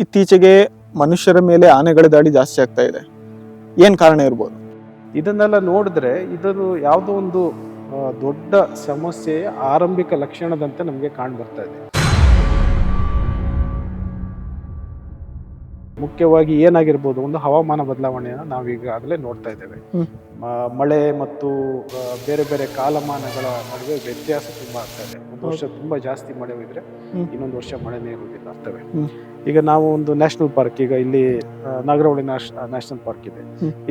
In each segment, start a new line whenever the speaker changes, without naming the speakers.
ಇತ್ತೀಚೆಗೆ ಮನುಷ್ಯರ ಮೇಲೆ ಆನೆಗಳ ದಾಳಿ ಜಾಸ್ತಿ ಆಗ್ತಾ ಇದೆ. ಏನ್ ಕಾರಣ ಇರ್ಬೋದು?
ಇದನ್ನೆಲ್ಲ ನೋಡಿದ್ರೆ ಇದನ್ನು ಯಾವುದೋ ಒಂದು ದೊಡ್ಡ ಸಮಸ್ಯೆಯ ಆರಂಭಿಕ ಲಕ್ಷಣದಂತೆ ನಮಗೆ ಕಾಣ್ ಬರ್ತಾ ಇದೆ. ಮುಖ್ಯವಾಗಿ ಏನಾಗಿರ್ಬೋದು, ಒಂದು ಹವಾಮಾನ ಬದಲಾವಣೆಯನ್ನು ನಾವೀಗಾಗಲೇ ನೋಡ್ತಾ ಇದ್ದೇವೆ. ಮಳೆ ಮತ್ತು ಬೇರೆ ಬೇರೆ ಕಾಲಮಾನಗಳ ನಡುವೆ ವ್ಯತ್ಯಾಸ ತುಂಬಾ ಆಗ್ತಾ ಇದೆ. ಒಂದು ವರ್ಷ ತುಂಬಾ ಜಾಸ್ತಿ ಮಳೆ ಹೋಗಿದ್ರೆ ಇನ್ನೊಂದು ವರ್ಷ ಮಳೆನೇ ಇರುವುದಿಲ್ಲ ಆಗ್ತವೆ. ಈಗ ನಾವು ಒಂದು ನ್ಯಾಷನಲ್ ಪಾರ್ಕ್, ಈಗ ಇಲ್ಲಿ ನಾಗರಹೊಳೆ ನ್ಯಾಷನಲ್ ಪಾರ್ಕ್ ಇದೆ.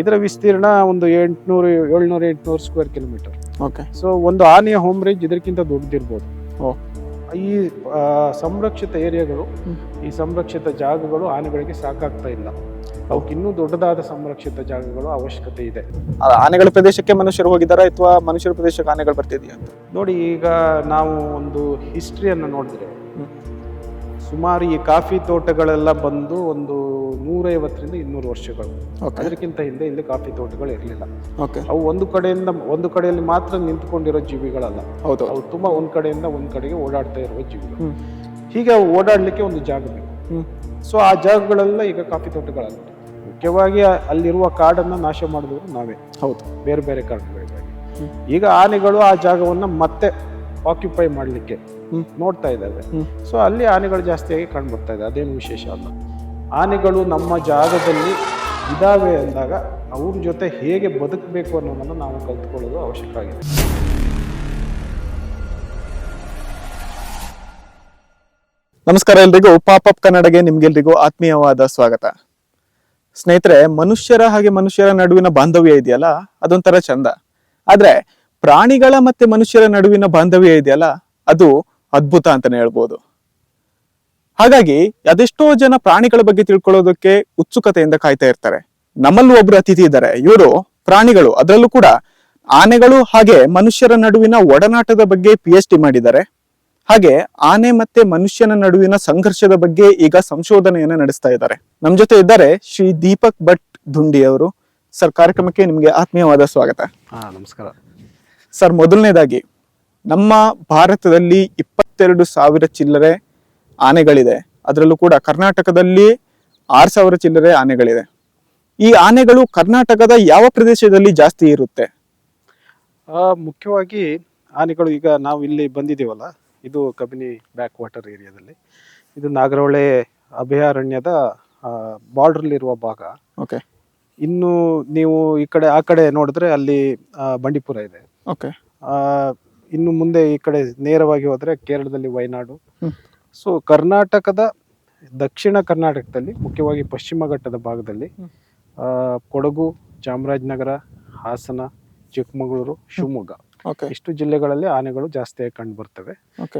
ಇದರ ವಿಸ್ತೀರ್ಣ ಒಂದು 700-800 ಸ್ಕ್ವೇರ್ ಕಿಲೋಮೀಟರ್. ಸೊ ಒಂದು ಆನೆಯ ಹೋಮ್ ರೇಂಜ್ ಇದಕ್ಕಿಂತ ದೊಡ್ಡದಿರ್ಬೋದು. ಈ ಸಂರಕ್ಷಿತ ಏರಿಯಾಗಳು, ಈ ಸಂರಕ್ಷಿತ ಜಾಗಗಳು ಆನೆಗಳಿಗೆ ಸಾಕಾಗ್ತಾ ಇಲ್ಲ. ಅವಕ್ಕೆ ಇನ್ನೂ ದೊಡ್ಡದಾದ ಸಂರಕ್ಷಿತ ಜಾಗಗಳು ಅವಶ್ಯಕತೆ ಇದೆ.
ಆನೆಗಳ ಪ್ರದೇಶಕ್ಕೆ ಮನುಷ್ಯರು ಹೋಗಿದಾರ ಅಥವಾ ಮನುಷ್ಯರ ಪ್ರದೇಶಕ್ಕೆ ಆನೆಗಳು ಬರ್ತಿದೆಯಾ ಅಂತ
ನೋಡಿ. ಈಗ ನಾವು ಒಂದು ಹಿಸ್ಟ್ರಿಯನ್ನು ನೋಡಿದ್ರೆ, ಸುಮಾರು ಈ ಕಾಫಿ ತೋಟಗಳೆಲ್ಲ ಬಂದು ಒಂದು 150-200 ವರ್ಷಗಳು. ಅದಕ್ಕಿಂತ ಹಿಂದೆ ಇಲ್ಲಿ ಕಾಫಿ ತೋಟಗಳು ಇರಲಿಲ್ಲ. ಅವು ಒಂದು ಕಡೆಯಲ್ಲಿ ಮಾತ್ರ ನಿಂತ್ಕೊಂಡಿರೋ ಜೀವಿಗಳಲ್ಲ. ಅವು ತುಂಬಾ ಒಂದ್ ಕಡೆಯಿಂದ ಒಂದ್ ಕಡೆಗೆ ಓಡಾಡ್ತಾ ಇರುವ ಜೀವಿಗಳು. ಹೀಗೆ ಅವು ಓಡಾಡ್ಲಿಕ್ಕೆ ಒಂದು ಜಾಗ ಬೇಕು. ಸೊ ಆ ಜಾಗಗಳೆಲ್ಲ ಈಗ ಕಾಫಿ ತೋಟಗಳಲ್ಲ. ಮುಖ್ಯವಾಗಿ ಅಲ್ಲಿರುವ ಕಾಡನ್ನ ನಾಶ ಮಾಡಿದವರು ನಾವೇ. ಬೇರೆ ಬೇರೆ ಕಾರಣಗಳಿಗಾಗಿ ಈಗ ಆನೆಗಳು ಆ ಜಾಗವನ್ನ ಮತ್ತೆ ಆಕ್ಯುಪೈ ಮಾಡ್ಲಿಕ್ಕೆ ನೋಡ್ತಾ ಇದ್ದಾವೆ. ಸೊ ಅಲ್ಲಿ ಆನೆಗಳು ಜಾಸ್ತಿಯಾಗಿ ಕಂಡು ಬರ್ತಾ ಇದೆ. ಅದೇನು ವಿಶೇಷ ಅಲ್ಲ. ಆನೆಗಳು ನಮ್ಮ ಜಾಗದಲ್ಲಿ ಇದಾವೆ ಅಂದಾಗ ಅವ್ರ ಜೊತೆ ಹೇಗೆ ಬದುಕಬೇಕು ಅನ್ನೋದನ್ನು ನಾವು ಕಲ್ತ್ಕೊಳ್ಳೋದು ಅವಶ್ಯಕ ಆಗಿದೆ.
ನಮಸ್ಕಾರ ಎಲ್ರಿಗೂ. ಪಾಪಪ್ ಕನ್ನಡಗೆ ನಿಮ್ಗೆಲ್ರಿಗೂ ಆತ್ಮೀಯವಾದ ಸ್ವಾಗತ. ಸ್ನೇಹಿತರೆ, ಮನುಷ್ಯರ ನಡುವಿನ ಬಾಂಧವ್ಯ ಇದೆಯಲ್ಲ, ಅದೊಂಥರ ಚಂದ. ಆದ್ರೆ ಪ್ರಾಣಿಗಳ ಮತ್ತೆ ಮನುಷ್ಯರ ನಡುವಿನ ಬಾಂಧವ್ಯ ಇದೆಯಲ್ಲ, ಅದು ಅದ್ಭುತ ಅಂತಾನೆ ಹೇಳ್ಬೋದು. ಹಾಗಾಗಿ ಅದೆಷ್ಟೋ ಜನ ಪ್ರಾಣಿಗಳ ಬಗ್ಗೆ ತಿಳ್ಕೊಳ್ಳೋದಕ್ಕೆ ಉತ್ಸುಕತೆಯಿಂದ ಕಾಯ್ತಾ ಇರ್ತಾರೆ. ನಮ್ಮಲ್ಲೂ ಒಬ್ರು ಅತಿಥಿ ಇದ್ದಾರೆ. ಇವರು ಪ್ರಾಣಿಗಳು, ಅದರಲ್ಲೂ ಕೂಡ ಆನೆಗಳು ಹಾಗೆ ಮನುಷ್ಯರ ನಡುವಿನ ಒಡನಾಟದ ಬಗ್ಗೆ PhD ಮಾಡಿದ್ದಾರೆ. ಹಾಗೆ ಆನೆ ಮತ್ತೆ ಮನುಷ್ಯನ ನಡುವಿನ ಸಂಘರ್ಷದ ಬಗ್ಗೆ ಈಗ ಸಂಶೋಧನೆಯನ್ನ ನಡೆಸ್ತಾ ಇದ್ದಾರೆ. ನಮ್ ಜೊತೆ ಇದ್ದಾರೆ ಶ್ರೀ ದೀಪಕ್ ಭಟ್ ಧುಂಡಿ ಅವರು. ಸರ್, ಕಾರ್ಯಕ್ರಮಕ್ಕೆ ನಿಮ್ಗೆ ಆತ್ಮೀಯವಾದ ಸ್ವಾಗತ.
ನಮಸ್ಕಾರ
ಸರ್. ಮೊದಲನೇದಾಗಿ, ನಮ್ಮ ಭಾರತದಲ್ಲಿ 22,000 ಚಿಲ್ಲರೆ ಆನೆಗಳಿದೆ. ಅದರಲ್ಲೂ ಕೂಡ ಕರ್ನಾಟಕದಲ್ಲಿ 6,000 ಚಿಲ್ಲರೆ ಆನೆಗಳಿದೆ. ಈ ಆನೆಗಳು ಕರ್ನಾಟಕದ ಯಾವ ಪ್ರದೇಶದಲ್ಲಿ ಜಾಸ್ತಿ ಇರುತ್ತೆ?
ಮುಖ್ಯವಾಗಿ ಆನೆಗಳು, ಈಗ ನಾವು ಇಲ್ಲಿ ಬಂದಿದ್ದೀವಲ್ಲ, ಇದು ಕಬಿನಿ ಬ್ಯಾಕ್ ವಾಟರ್ ಏರಿಯಾದಲ್ಲಿ. ಇದು ನಾಗರಹೊಳೆ ಅಭಯಾರಣ್ಯದ ಬಾರ್ಡರ್ಲಿರುವ ಭಾಗ. ಇನ್ನು ನೀವು ಆ ಕಡೆ ನೋಡಿದ್ರೆ ಅಲ್ಲಿ ಬಂಡೀಪುರ ಇದೆ. ಇನ್ನು ಮುಂದೆ ಈ ಕಡೆ ನೇರವಾಗಿ ಹೋದ್ರೆ ಕೇರಳದಲ್ಲಿ ವಯನಾಡು. ಸೊ ಕರ್ನಾಟಕದ ದಕ್ಷಿಣ ಕರ್ನಾಟಕದಲ್ಲಿ, ಮುಖ್ಯವಾಗಿ ಪಶ್ಚಿಮ ಘಟ್ಟದ ಭಾಗದಲ್ಲಿ ಕೊಡಗು, ಚಾಮರಾಜನಗರ, ಹಾಸನ, ಚಿಕ್ಕಮಗಳೂರು, ಶಿವಮೊಗ್ಗ, ಇಷ್ಟು ಜಿಲ್ಲೆಗಳಲ್ಲಿ ಆನೆಗಳು ಜಾಸ್ತಿಯಾಗಿ ಕಂಡು ಬರ್ತವೆ.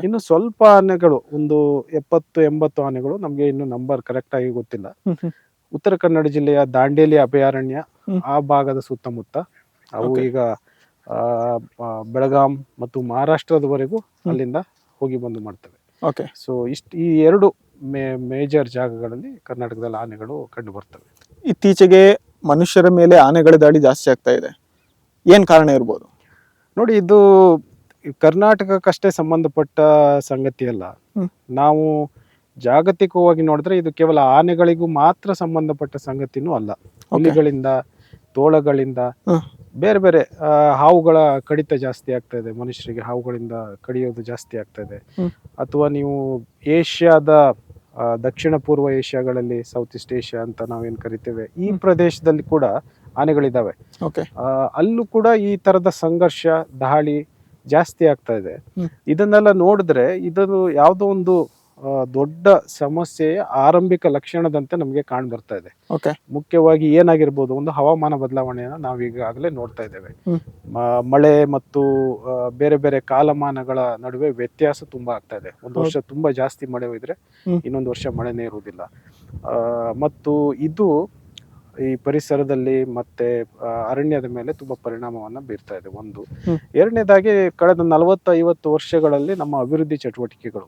ಇನ್ನು ಸ್ವಲ್ಪ ಆನೆಗಳು, ಒಂದು 70-80 ಆನೆಗಳು, ನಮ್ಗೆ ಇನ್ನು ನಂಬರ್ ಕರೆಕ್ಟ್ ಆಗಿ ಗೊತ್ತಿಲ್ಲ, ಉತ್ತರ ಕನ್ನಡ ಜಿಲ್ಲೆಯ ದಾಂಡೇಲಿ ಅಭಯಾರಣ್ಯ ಆ ಭಾಗದ ಸುತ್ತಮುತ್ತ ಅವು ಈಗ ಬೆಳಗಾಂ ಮತ್ತು ಮಹಾರಾಷ್ಟ್ರದವರೆಗೂ ಅಲ್ಲಿಂದ ಹೋಗಿ ಬಂದು ಮಾಡ್ತವೆ. ಸೊ ಈ ಎರಡು ಮೇಜರ್ ಜಾಗಗಳಲ್ಲಿ ಕರ್ನಾಟಕದಲ್ಲಿ ಆನೆಗಳು ಕಂಡು ಬರ್ತವೆ.
ಇತ್ತೀಚೆಗೆ ಮನುಷ್ಯರ ಮೇಲೆ ಆನೆಗಳ ದಾಳಿ ಜಾಸ್ತಿ ಆಗ್ತಾ ಇದೆ. ಏನ್ ಕಾರಣ ಇರ್ಬೋದು?
ನೋಡಿ, ಇದು ಕರ್ನಾಟಕಕ್ಕಷ್ಟೇ ಸಂಬಂಧಪಟ್ಟ ಸಂಗತಿ ಅಲ್ಲ. ನಾವು ಜಾಗತಿಕವಾಗಿ ನೋಡಿದ್ರೆ ಇದು ಕೇವಲ ಆನೆಗಳಿಗೂ ಮಾತ್ರ ಸಂಬಂಧಪಟ್ಟ ಸಂಗತಿನೂ ಅಲ್ಲ. ಹುಲಿಗಳಿಂದ, ತೋಳಗಳಿಂದ, ಬೇರೆ ಬೇರೆ ಹಾವುಗಳ ಕಡಿತ ಜಾಸ್ತಿ ಆಗ್ತಾ ಇದೆ. ಮನುಷ್ಯರಿಗೆ ಹಾವುಗಳಿಂದ ಕಡಿಯೋದು ಜಾಸ್ತಿ ಆಗ್ತಾ ಇದೆ. ಅಥವಾ ನೀವು ಏಷ್ಯಾದ ದಕ್ಷಿಣ ಪೂರ್ವ ಏಷ್ಯಾಗಳಲ್ಲಿ, ಸೌತ್ ಈಸ್ಟ್ ಏಷ್ಯಾ ಅಂತ ನಾವೇನ್ ಕರಿತೇವೆ, ಈ ಪ್ರದೇಶದಲ್ಲಿ ಕೂಡ ಆನೆಗಳಿದಾವೆ. ಅಲ್ಲೂ ಕೂಡ ಈ ತರದ ಸಂಘರ್ಷ, ದಾಳಿ ಜಾಸ್ತಿ ಆಗ್ತಾ ಇದೆ. ಇದನ್ನೆಲ್ಲ ನೋಡಿದ್ರೆ ಇದನ್ನು ಯಾವುದೋ ಒಂದು ದೊಡ್ಡ ಸಮಸ್ಯೆಯ ಆರಂಭಿಕ ಲಕ್ಷಣದಂತೆ ನಮಗೆ ಕಾಣ್ ಬರ್ತಾ ಇದೆ. ಮುಖ್ಯವಾಗಿ ಏನಾಗಿರ್ಬೋದು, ಒಂದು ಹವಾಮಾನ ಬದಲಾವಣೆಯನ್ನು ನಾವೀಗಾಗಲೇ ನೋಡ್ತಾ ಇದ್ದೇವೆ. ಮಳೆ ಮತ್ತು ಬೇರೆ ಬೇರೆ ಕಾಲಮಾನಗಳ ನಡುವೆ ವ್ಯತ್ಯಾಸ ತುಂಬಾ ಆಗ್ತಾ ಇದೆ. ಒಂದು ವರ್ಷ ತುಂಬಾ ಜಾಸ್ತಿ ಮಳೆ ಹೋಗಿದ್ರೆ ಇನ್ನೊಂದು ವರ್ಷ ಮಳೆನೇ ಇರುವುದಿಲ್ಲ. ಮತ್ತು ಇದು ಈ ಪರಿಸರದಲ್ಲಿ ಮತ್ತೆ ಅರಣ್ಯದ ಮೇಲೆ ತುಂಬಾ ಪರಿಣಾಮವನ್ನ ಬೀರ್ತಾ ಇದೆ. ಒಂದು. ಎರಡನೇದಾಗಿ, ಕಳೆದ 40-50 ವರ್ಷಗಳಲ್ಲಿ ನಮ್ಮ ಅಭಿವೃದ್ಧಿ ಚಟುವಟಿಕೆಗಳು,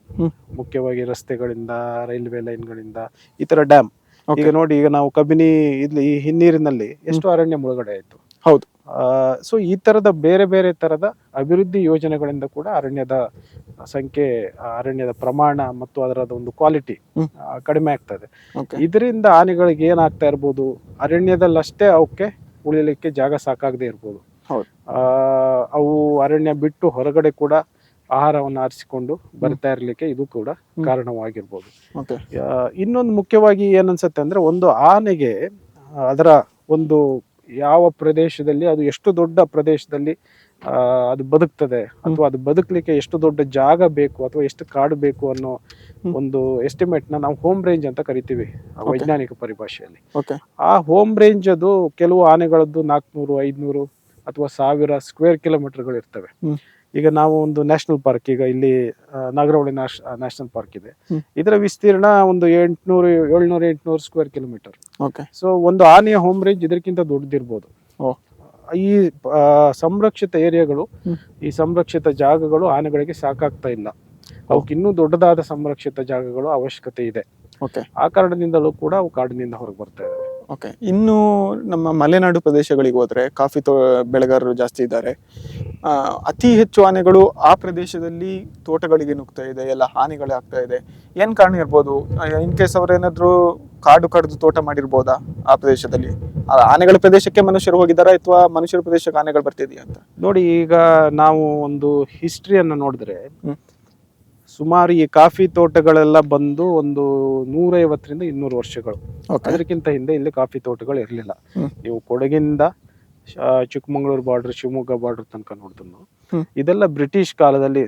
ಮುಖ್ಯವಾಗಿ ರಸ್ತೆಗಳಿಂದ, ರೈಲ್ವೆ ಲೈನ್ಗಳಿಂದ, ಈ ತರ ಡ್ಯಾಮ್. ಈಗ ನೋಡಿ, ಈಗ ನಾವು ಕಬಿನಿ ಇಲ್ಲಿ ಈ ಹಿನ್ನೀರಿನಲ್ಲಿ ಎಷ್ಟು ಅರಣ್ಯ ಮುಳುಗಡೆ ಆಯ್ತು. ಸೊ ಈ ತರದ ಬೇರೆ ಬೇರೆ ತರದ ಅಭಿವೃದ್ಧಿ ಯೋಜನೆಗಳಿಂದ ಕೂಡ ಅರಣ್ಯದ ಸಂಖ್ಯೆ, ಅರಣ್ಯದ ಪ್ರಮಾಣ ಮತ್ತು ಅದರ ಒಂದು ಕ್ವಾಲಿಟಿ ಕಡಿಮೆ ಆಗ್ತದೆ.
Okay.
ಇದರಿಂದ ಆನೆಗಳಿಗೆ ಏನಾಗ್ತಾ ಇರ್ಬೋದು, ಅರಣ್ಯದಲ್ಲಷ್ಟೇ ಅವಕ್ಕೆ ಉಳಿಲಿಕ್ಕೆ ಜಾಗ ಸಾಕಾಗದೆ ಇರ್ಬೋದು.
ಹೌದು.
ಅವು ಅರಣ್ಯ ಬಿಟ್ಟು ಹೊರಗಡೆ ಕೂಡ ಆಹಾರವನ್ನು ಆರಿಸಿಕೊಂಡು ಬರ್ತಾ ಇರ್ಲಿಕ್ಕೆ ಇದು ಕೂಡ ಕಾರಣವಾಗಿರ್ಬೋದು.
Okay.
ಇನ್ನೊಂದು ಮುಖ್ಯವಾಗಿ ಏನನ್ಸುತ್ತೆ ಅಂದ್ರೆ, ಒಂದು ಆನೆಗೆ ಅದರ ಒಂದು ಯಾವ ಪ್ರದೇಶದಲ್ಲಿ, ಅದು ಎಷ್ಟು ದೊಡ್ಡ ಪ್ರದೇಶದಲ್ಲಿ ಅದು ಬದುಕ್ತದೆ, ಅಥವಾ ಅದು ಬದುಕಲಿಕ್ಕೆ ಎಷ್ಟು ದೊಡ್ಡ ಜಾಗ ಬೇಕು ಅಥವಾ ಎಷ್ಟು ಕಾಡು ಬೇಕು ಅನ್ನೋ ಒಂದು ಎಸ್ಟಿಮೇಟ್ ನ ನಾವು ಹೋಮ್ ರೇಂಜ್ ಅಂತ ಕರಿತೀವಿ ವೈಜ್ಞಾನಿಕ ಪರಿಭಾಷೆಯಲ್ಲಿ.
Okay.
ಆ ಹೋಮ್ ರೇಂಜ್ ಅದು ಕೆಲವು ಆನೆಗಳದ್ದು 400, 500 ಅಥವಾ 1000 ಸ್ಕ್ವೇರ್ ಕಿಲೋಮೀಟರ್ಗಳು ಇರ್ತವೆ. ಈಗ ನಾವು ಒಂದು ನ್ಯಾಷನಲ್ ಪಾರ್ಕ್, ಈಗ ಇಲ್ಲಿ ನಾಗರಹೊಳೆ ನ್ಯಾಷನಲ್ ಪಾರ್ಕ್ ಇದೆ, ಇದರ ವಿಸ್ತೀರ್ಣ ಒಂದು 700-800 ಸ್ಕ್ವೇರ್ ಕಿಲೋಮೀಟರ್. ಸೊ ಒಂದು ಆನೆಯ ಹೋಮ್ ರೇಂಜ್ ಇದಕ್ಕಿಂತ ದೊಡ್ಡದಿರ್ಬೋದು. ಈ ಸಂರಕ್ಷಿತ ಏರಿಯಾಗಳು, ಈ ಸಂರಕ್ಷಿತ ಜಾಗಗಳು ಆನೆಗಳಿಗೆ ಸಾಕಾಗ್ತಾ ಇಲ್ಲ. ಅವಕ್ಕೆ ಇನ್ನೂ ದೊಡ್ಡದಾದ ಸಂರಕ್ಷಿತ ಜಾಗಗಳು ಅವಶ್ಯಕತೆ ಇದೆ. ಆ ಕಾರಣದಿಂದಲೂ ಕೂಡ ಅವು ಕಾಡಿನಿಂದ ಹೊರಗೆ ಬರ್ತಾ ಇದಾವೆ.
ಇನ್ನು ನಮ್ಮ ಮಲೆನಾಡು ಪ್ರದೇಶಗಳಿಗೆ ಹೋದ್ರೆ ಕಾಫಿ ಬೆಳೆಗಾರರು ಜಾಸ್ತಿ ಇದ್ದಾರೆ. ಅತಿ ಹೆಚ್ಚು ಆನೆಗಳು ಆ ಪ್ರದೇಶದಲ್ಲಿ ತೋಟಗಳಿಗೆ ನುಗ್ತಾ ಇದೆ, ಎಲ್ಲ ಹಾನಿಗಳೇ ಆಗ್ತಾ ಇದೆ. ಏನ್ ಕಾರಣ ಇರ್ಬೋದು? ಇನ್ ಕೇಸ್ ಅವ್ರೇನಾದ್ರು ಕಾಡು ಕಡ್ದು ತೋಟ ಮಾಡಿರ್ಬೋದಾ ಆ ಪ್ರದೇಶದಲ್ಲಿ? ಆನೆಗಳ ಪ್ರದೇಶಕ್ಕೆ ಮನುಷ್ಯರು ಹೋಗಿದಾರ ಅಥವಾ ಮನುಷ್ಯರ ಪ್ರದೇಶಕ್ಕೆ ಆನೆಗಳು ಬರ್ತಿದೆಯಾ ಅಂತ
ನೋಡಿ. ಈಗ ನಾವು ಒಂದು ಹಿಸ್ಟ್ರಿಯನ್ನ ನೋಡಿದ್ರೆ, ಸುಮಾರು ಈ ಕಾಫಿ ತೋಟಗಳೆಲ್ಲ ಬಂದು ಒಂದು 150-200 ವರ್ಷಗಳು. ಅದಕ್ಕಿಂತ ಹಿಂದೆ ಇಲ್ಲಿ ಕಾಫಿ ತೋಟಗಳು ಇರಲಿಲ್ಲ. ನೀವು ಕೊಡಗಿಂದ ಚಿಕ್ಕಮಗಳೂರು ಬಾರ್ಡರ್, ಶಿವಮೊಗ್ಗ ಬಾರ್ಡರ್ ತನಕ ನೋಡಿದ್ರು, ಇದೆಲ್ಲ ಬ್ರಿಟಿಷ್ ಕಾಲದಲ್ಲಿ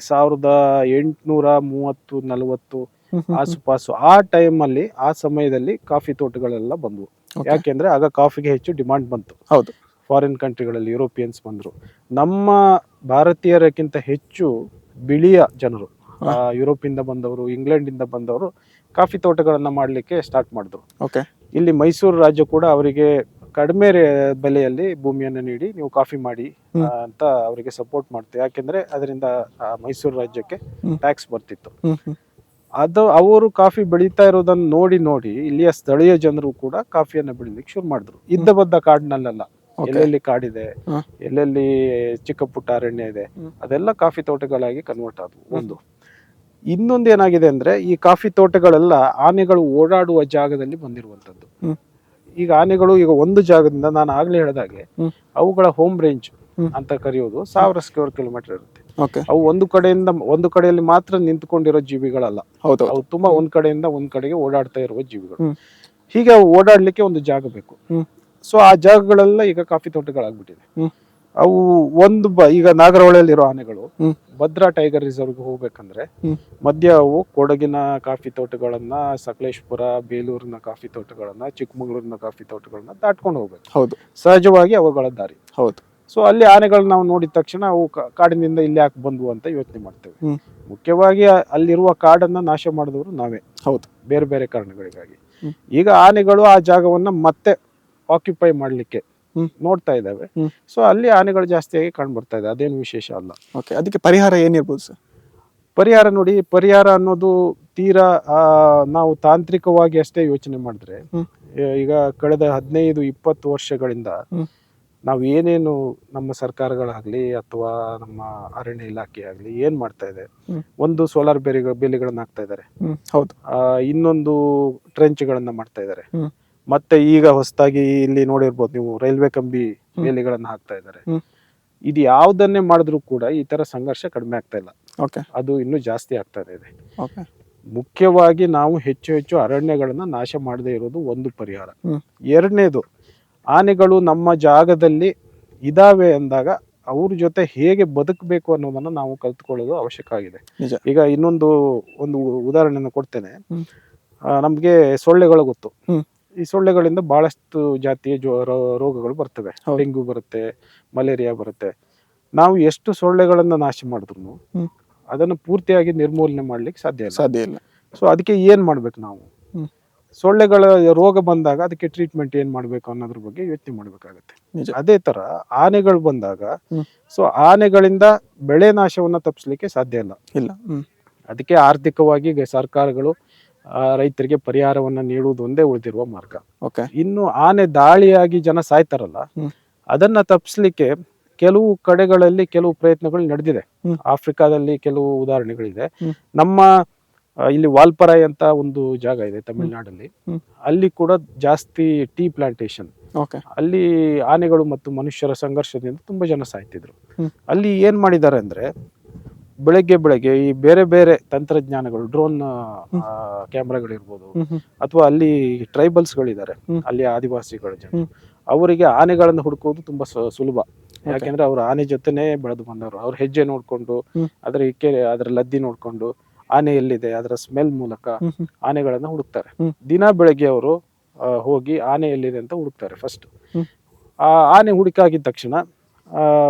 1830-40 ಆಸುಪಾಸು ಆ ಟೈಮ್ ಅಲ್ಲಿ, ಆ ಸಮಯದಲ್ಲಿ ಕಾಫಿ ತೋಟಗಳೆಲ್ಲ ಬಂದ್ವು. ಯಾಕೆಂದ್ರೆ ಆಗ ಕಾಫಿಗೆ ಹೆಚ್ಚು ಡಿಮಾಂಡ್ ಬಂತು.
ಹೌದು.
ಫಾರಿನ್ ಕಂಟ್ರಿಗಳಲ್ಲಿ ಯುರೋಪಿಯನ್ಸ್ ಬಂದ್ರು. ನಮ್ಮ ಭಾರತೀಯರಕ್ಕಿಂತ ಹೆಚ್ಚು ಬಿಳಿಯ ಜನರು, ಯುರೋಪಿಂದ ಬಂದವರು, ಇಂಗ್ಲೆಂಡ್ ಇಂದ ಬಂದವರು ಕಾಫಿ ತೋಟಗಳನ್ನ ಮಾಡ್ಲಿಕ್ಕೆ ಸ್ಟಾರ್ಟ್ ಮಾಡಿದ್ರು. ಇಲ್ಲಿ ಮೈಸೂರು ರಾಜ್ಯ ಕೂಡ ಅವರಿಗೆ ಕಡಿಮೆ ಬೆಲೆಯಲ್ಲಿ ಭೂಮಿಯನ್ನು ನೀಡಿ ನೀವು ಕಾಫಿ ಮಾಡಿ ಅಂತ ಅವರಿಗೆ ಸಪೋರ್ಟ್ ಮಾಡ್ತು. ಯಾಕೆಂದ್ರೆ ಅದರಿಂದ ಮೈಸೂರು ರಾಜ್ಯಕ್ಕೆ ಟ್ಯಾಕ್ಸ್ ಬರ್ತಿತ್ತು. ಅದು ಅವರು ಕಾಫಿ ಬೆಳೀತಾ ಇರೋದನ್ನ ನೋಡಿ ಇಲ್ಲಿಯ ಸ್ಥಳೀಯ ಜನರು ಕೂಡ ಕಾಫಿಯನ್ನ ಬೆಳಿಲಿಕ್ಕೆ ಶುರು ಮಾಡಿದ್ರು. ಇದ್ದ ಬದ್ದ ಕಾಡಿನಲ್ಲೆಲ್ಲ, ಎಲ್ಲೆಲ್ಲಿ ಕಾಡಿದೆ, ಎಲ್ಲೆಲ್ಲಿ ಚಿಕ್ಕ ಪುಟ್ಟ ಅರಣ್ಯ ಇದೆ, ಅದೆಲ್ಲ ಕಾಫಿ ತೋಟಗಳಾಗಿ ಕನ್ವರ್ಟ್ ಆದವು. ಒಂದು ಇನ್ನೊಂದು ಏನಾಗಿದೆ ಅಂದ್ರೆ, ಈ ಕಾಫಿ ತೋಟಗಳೆಲ್ಲ ಆನೆಗಳು ಓಡಾಡುವ ಜಾಗದಲ್ಲಿ ಬಂದಿರುವಂತದ್ದು. ಈಗ ಆನೆಗಳು ಈಗ ಒಂದು ಜಾಗದಿಂದ, ನಾನು ಆಗ್ಲೇ ಹೇಳಿದಾಗೆ, ಅವುಗಳ ಹೋಮ್ ರೇಂಜ್ ಅಂತ ಕರೆಯೋದು 1000 ಸ್ಕ್ವೇರ್ ಕಿಲೋಮೀಟರ್ ಇರುತ್ತೆ. ಅವು ಒಂದು ಕಡೆಯಲ್ಲಿ ಮಾತ್ರ ನಿಂತ್ಕೊಂಡಿರೋ ಜೀವಿಗಳಲ್ಲ. ಅವು ತುಂಬಾ ಒಂದ್ ಕಡೆಯಿಂದ ಒಂದ್ ಕಡೆಗೆ ಓಡಾಡ್ತಾ ಇರುವ ಜೀವಿಗಳು. ಹೀಗೆ ಅವು ಓಡಾಡ್ಲಿಕ್ಕೆ ಒಂದು ಜಾಗ ಬೇಕು. ಸೊ ಆ ಜಾಗಗಳೆಲ್ಲ ಈಗ ಕಾಫಿ ತೋಟಗಳಾಗ್ಬಿಟ್ಟಿದೆ. ಅವು ಈಗ ನಾಗರಹೊಳೆಯಲ್ಲಿರೋ ಆನೆಗಳು ಭದ್ರಾ ಟೈಗರ್ ರಿಸರ್ವ್ಗೆ ಹೋಗ್ಬೇಕಂದ್ರೆ ಮಧ್ಯ ಅವು ಕೊಡಗಿನ ಕಾಫಿ ತೋಟಗಳನ್ನ, ಸಕಲೇಶ್ಪುರ, ಬೇಲೂರಿನ ಕಾಫಿ ತೋಟಗಳನ್ನ, ಚಿಕ್ಕಮಗಳೂರಿನ ಕಾಫಿ ತೋಟಗಳನ್ನ ದಾಟ್ಕೊಂಡು ಹೋಗ್ಬೇಕು. ಹೌದು, ಸಹಜವಾಗಿ ಅವುಗಳ ದಾರಿ. ಹೌದು. ಸೊ ಅಲ್ಲಿ ಆನೆಗಳನ್ನ ನಾವು ನೋಡಿದ ತಕ್ಷಣ ಅವು ಕಾಡಿನಿಂದ ಇಲ್ಲಿ ಯಾಕೆ ಬಂದ್ವು ಅಂತ ಯೋಚನೆ ಮಾಡ್ತೇವೆ. ಮುಖ್ಯವಾಗಿ ಅಲ್ಲಿರುವ ಕಾಡನ್ನ ನಾಶ ಮಾಡಿದವರು ನಾವೇ. ಹೌದು, ಬೇರೆ ಬೇರೆ ಕಾರಣಗಳಿಗಾಗಿ. ಈಗ ಆನೆಗಳು ಆ ಜಾಗವನ್ನ ಮತ್ತೆ ಆಕ್ಯುಪೈ ಮಾಡ್ಲಿಕ್ಕೆ ನೋಡ್ತಾ ಇದ್ದಾವೆ. ಸೊ ಅಲ್ಲಿ ಆನೆಗಳು ಜಾಸ್ತಿಯಾಗಿ ಕಂಡು ಬರ್ತಾ ಇದೆ. ಅದೇನು ವಿಶೇಷ ಅಲ್ಲ.
ಅದಕ್ಕೆ ಪರಿಹಾರ ಏನಿರ್ಬೋದು ಸರ್?
ಪರಿಹಾರ ನೋಡಿ, ಪರಿಹಾರ ಅನ್ನೋದು ತೀರಾ ನಾವು ತಾಂತ್ರಿಕವಾಗಿ ಅಷ್ಟೇ ಯೋಚನೆ ಮಾಡಿದ್ರೆ, ಈಗ ಕಳೆದ 15-20 ವರ್ಷಗಳಿಂದ ನಾವು ಏನೇನು ನಮ್ಮ ಸರ್ಕಾರಗಳಾಗ್ಲಿ ಅಥವಾ ನಮ್ಮ ಅರಣ್ಯ ಇಲಾಖೆ ಆಗ್ಲಿ ಏನ್ ಮಾಡ್ತಾ ಇದೆ, ಒಂದು ಸೋಲಾರ್ ಬೇಲಿಗಳನ್ನ ಹಾಕ್ತಾ ಇದ್ದಾರೆ. ಹೌದು. ಇನ್ನೊಂದು ಟ್ರೆಂಚ್ ಗಳನ್ನ ಮಾಡ್ತಾ ಇದ್ದಾರೆ. ಮತ್ತೆ ಈಗ ಹೊಸದಾಗಿ ಇಲ್ಲಿ ನೋಡಿರ್ಬೋದು ನೀವು, ರೈಲ್ವೆ ಕಂಬಿ ಬೇಲಿಗಳನ್ನ ಹಾಕ್ತಾ ಇದ್ದಾರೆ. ಇದು ಯಾವ್ದನ್ನೇ ಮಾಡಿದ್ರು ಕೂಡ ಈ ತರ ಸಂಘರ್ಷ ಕಡಿಮೆ ಆಗ್ತಾ ಇಲ್ಲ. ಅದು ಇನ್ನೂ ಜಾಸ್ತಿ ಆಗ್ತಾ ಇದೆ. ಮುಖ್ಯವಾಗಿ ನಾವು ಹೆಚ್ಚು ಅರಣ್ಯಗಳನ್ನ ನಾಶ ಮಾಡದೇ ಇರೋದು ಒಂದು ಪರಿಹಾರ. ಎರಡನೇದು, ಆನೆಗಳು ನಮ್ಮ ಜಾಗದಲ್ಲಿ ಇದಾವೆ ಅಂದಾಗ ಅವ್ರ ಜೊತೆ ಹೇಗೆ ಬದುಕಬೇಕು ಅನ್ನೋದನ್ನ ನಾವು ಕಲ್ತ್ಕೊಳ್ಳೋದು ಅವಶ್ಯಕ ಆಗಿದೆ. ಈಗ ಒಂದು ಉದಾಹರಣೆನ ಕೊಡ್ತೇನೆ. ನಮ್ಗೆ ಸೊಳ್ಳೆಗಳು ಗೊತ್ತು. ಈ ಸೊಳ್ಳೆಗಳಿಂದ ಬಹಳಷ್ಟು ಜಾತಿಯ ರೋಗಗಳು ಬರ್ತವೆ. ಡೆಂಗ್ಯೂ ಬರುತ್ತೆ, ಮಲೇರಿಯಾ ಬರುತ್ತೆ. ನಾವು ಎಷ್ಟು ಸೊಳ್ಳೆಗಳನ್ನ ನಾಶ ಮಾಡಿದ್ರು ಅದನ್ನು ಪೂರ್ತಿಯಾಗಿ ನಿರ್ಮೂಲನೆ ಮಾಡ್ಲಿಕ್ಕೆ ಸಾಧ್ಯ ಇಲ್ಲ. ಸೊ ಅದಕ್ಕೆ ಏನ್ ಮಾಡ್ಬೇಕು ನಾವು? ಸೊಳ್ಳೆಗಳ ರೋಗ ಬಂದಾಗ ಅದಕ್ಕೆ ಟ್ರೀಟ್ಮೆಂಟ್ ಏನ್ ಮಾಡ್ಬೇಕು ಅನ್ನೋದ್ರ ಬಗ್ಗೆ ಯೋಚನೆ ಮಾಡ್ಬೇಕಾಗತ್ತೆ. ಅದೇ ತರ ಆನೆಗಳು ಬಂದಾಗ, ಸೊ ಆನೆಗಳಿಂದ ಬೆಳೆ ನಾಶವನ್ನ ತಪ್ಪಿಸ್ಲಿಕ್ಕೆ ಸಾಧ್ಯ ಇಲ್ಲ. ಅದಕ್ಕೆ ಆರ್ಥಿಕವಾಗಿ ಸರ್ಕಾರಗಳು ರೈತರಿಗೆ ಪರಿಹಾರವನ್ನ ನೀಡುವುದು ಒಂದೇ ಉಳಿದಿರುವ ಮಾರ್ಗ. ಇನ್ನು ಆನೆ ದಾಳಿಯಾಗಿ ಜನ ಸಾಯ್ತಾರಲ್ಲ, ಅದನ್ನ ತಪ್ಪಿಸ್ಲಿಕ್ಕೆ ಕೆಲವು ಕಡೆಗಳಲ್ಲಿ ಕೆಲವು ಪ್ರಯತ್ನಗಳು ನಡೆದಿದೆ.
ಹ್ಮ್.
ಆಫ್ರಿಕಾದಲ್ಲಿ ಕೆಲವು ಉದಾಹರಣೆಗಳಿದೆ.
ಹ್ಮ್.
ನಮ್ಮ ಇಲ್ಲಿ ವಾಲ್ಪರಾಯ್ ಅಂತ ಒಂದು ಜಾಗ ಇದೆ ತಮಿಳುನಾಡಲ್ಲಿ.
ಹ್ಮ್.
ಅಲ್ಲಿ ಕೂಡ ಜಾಸ್ತಿ ಟೀ ಪ್ಲಾಂಟೇಶನ್.
ಓಕೆ.
ಅಲ್ಲಿ ಆನೆಗಳು ಮತ್ತು ಮನುಷ್ಯರ ಸಂಘರ್ಷದಿಂದ ತುಂಬಾ ಜನ ಸಾಯ್ತಿದ್ರು.
ಹ್ಮ್.
ಅಲ್ಲಿ ಏನ್ ಮಾಡಿದ್ದಾರೆ ಅಂದ್ರೆ ಬೆಳಗ್ಗೆ ಈ ಬೇರೆ ಬೇರೆ ತಂತ್ರಜ್ಞಾನಗಳು, ಡ್ರೋನ್ ಕ್ಯಾಮ್ರಾಗಳಿರ್ಬೋದು, ಅಥವಾ ಅಲ್ಲಿ ಟ್ರೈಬಲ್ಸ್ಗಳಿದ್ದಾರೆ,
ಹ್ಮ್.
ಅಲ್ಲಿ ಆದಿವಾಸಿಗಳ ಜನ,
ಹ್ಮ್.
ಅವರಿಗೆ ಆನೆಗಳನ್ನು ಹುಡುಕೋದು ತುಂಬಾ ಸುಲಭ. ಯಾಕೆಂದ್ರೆ ಅವ್ರು ಆನೆ ಜೊತೆನೆ ಬೆಳೆದು ಬಂದವರು. ಅವ್ರ ಹೆಜ್ಜೆ ನೋಡ್ಕೊಂಡು,
ಹ್ಮ್.
ಅದರ ಅದರ ಲದ್ದಿ ನೋಡ್ಕೊಂಡು, ಆನೆ ಎಲ್ಲಿದೆ ಅದರ ಸ್ಮೆಲ್ ಮೂಲಕ ಆನೆಗಳನ್ನ ಹುಡುಕ್ತಾರೆ.
ಹ್ಮ್.
ದಿನ ಬೆಳಗ್ಗೆ ಅವರು ಹೋಗಿ ಆನೆ ಎಲ್ಲಿದೆ ಅಂತ ಹುಡುಕ್ತಾರೆ ಫಸ್ಟ್.
ಹ್ಮ್.
ಆ ಆನೆ ಹುಡುಕಾಗಿದ ತಕ್ಷಣ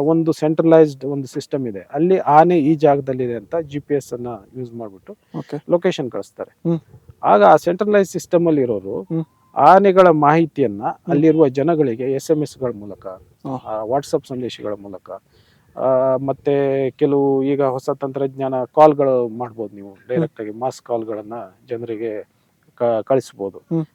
ಒಂದು ಸೆಂಟ್ರಲೈಸ್ಡ್ ಒಂದು ಸಿಸ್ಟಮ್ ಇದೆ. ಅಲ್ಲಿ ಆನೆ ಈ ಜಾಗದಲ್ಲಿದೆ ಅಂತ GPS ಅನ್ನ ಯೂಸ್ ಮಾಡ್ಬಿಟ್ಟು
ಓಕೆ.
ಲೊಕೇಶನ್ ಕಳಿಸ್ತಾರೆ.
ಹ್ಮ್.
ಆಗ ಆ ಸೆಂಟ್ರಲೈಸ್ ಸಿಸ್ಟಮ್ ಅಲ್ಲಿ ಇರೋರು
ಹ್ಮ್.
ಆನೆಗಳ ಮಾಹಿತಿಯನ್ನ ಅಲ್ಲಿರುವ ಜನಗಳಿಗೆ SMS ಗಳ ಮೂಲಕ,
ಹ್ಮ್.
ವಾಟ್ಸಪ್ ಸಂದೇಶಗಳ ಮೂಲಕ, ಮತ್ತೆ ಕೆಲವು ಈಗ ಹೊಸ ತಂತ್ರಜ್ಞಾನ ಕಾಲ್ಗಳು ಮಾಡ್ಬೋದು. ನೀವು ಡೈರೆಕ್ಟ್ ಆಗಿ ಮಾಸ್ ಕಾಲ್ಗಳನ್ನ ಜನರಿಗೆ ಕಳಿಸ್ಬೋದು.
ಹ್ಮ್.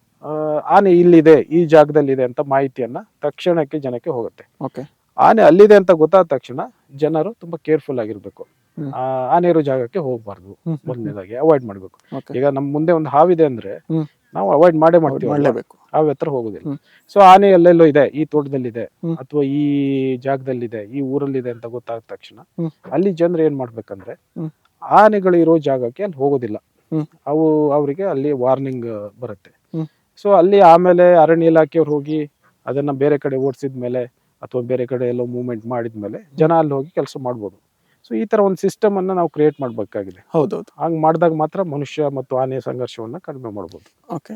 ಆನೆ ಇಲ್ಲಿದೆ, ಈ ಜಾಗದಲ್ಲಿದೆ ಅಂತ ಮಾಹಿತಿಯನ್ನ ತಕ್ಷಣಕ್ಕೆ ಜನಕ್ಕೆ ಹೋಗುತ್ತೆ.
ಓಕೆ.
ಆನೆ ಅಲ್ಲಿದೆ ಅಂತ ಗೊತ್ತಾದ ತಕ್ಷಣ ಜನರು ತುಂಬಾ ಕೇರ್ಫುಲ್ ಆಗಿರ್ಬೇಕು.
ಹ್ಮ್.
ಆನೆ ಇರೋ ಜಾಗಕ್ಕೆ ಹೋಗ್ಬಾರ್ದು. ಮೊದಲನೇದಾಗಿ ಅವಾಯ್ಡ್ ಮಾಡ್ಬೇಕು.
ಓಕೆ.
ಈಗ ನಮ್ಮ ಮುಂದೆ ಒಂದು ಹಾವಿದೆ ಅಂದ್ರೆ
ಹ್ಮ್.
ನಾವು ಅವಾಯ್ಡ್ ಮಾಡ್ತೀವಿ,
ಮಾಡಲೇಬೇಕು.
ಹಾವು ಹತ್ರ ಹೋಗುದಿಲ್ಲ.
ಹ್ಮ್.
ಸೊ ಆನೆ ಎಲ್ಲೆಲ್ಲೋ ಇದೆ, ಈ ತೋಟದಲ್ಲಿದೆ
ಹ್ಮ್.
ಅಥವಾ ಈ ಜಾಗದಲ್ಲಿದೆ, ಈ ಊರಲ್ಲಿದೆ ಅಂತ ಗೊತ್ತಾದ ತಕ್ಷಣ
ಹ್ಮ್.
ಅಲ್ಲಿ ಜನರು ಏನ್ ಮಾಡ್ಬೇಕಂದ್ರೆ
ಹ್ಮ್.
ಆನೆಗಳು ಇರೋ ಜಾಗಕ್ಕೆ ಅಲ್ಲಿ ಹೋಗೋದಿಲ್ಲ.
ಹ್ಮ್.
ಅವರಿಗೆ ಅಲ್ಲಿ ವಾರ್ನಿಂಗ್ ಬರುತ್ತೆ.
ಹ್ಮ್.
ಸೊ ಅಲ್ಲಿ ಆಮೇಲೆ ಅರಣ್ಯ ಇಲಾಖೆಯವ್ರು ಹೋಗಿ ಅದನ್ನ ಬೇರೆ ಕಡೆ ಓಡಿಸಿದ್ಮೇಲೆ ಅಥವಾ ಬೇರೆ ಕಡೆ ಎಲ್ಲೋ ಮೂವ್ಮೆಂಟ್ ಮಾಡಿದ್ಮೇಲೆ ಜನ ಅಲ್ಲಿ ಹೋಗಿ ಕೆಲಸ ಮಾಡ್ಬೋದು. ಸೊ ಈ ತರ ಒಂದು ಸಿಸ್ಟಮ್ ಅನ್ನ ನಾವು ಕ್ರಿಯೇಟ್ ಮಾಡ್ಬೇಕಾಗಿದೆ.
ಹೌದೌದು.
ಹಂಗ್ ಮಾಡಿದಾಗ ಮಾತ್ರ ಮನುಷ್ಯ ಮತ್ತು ಆನೆಯ ಸಂಘರ್ಷವನ್ನ ಕಡಿಮೆ ಮಾಡ್ಬೋದು.
ಓಕೆ.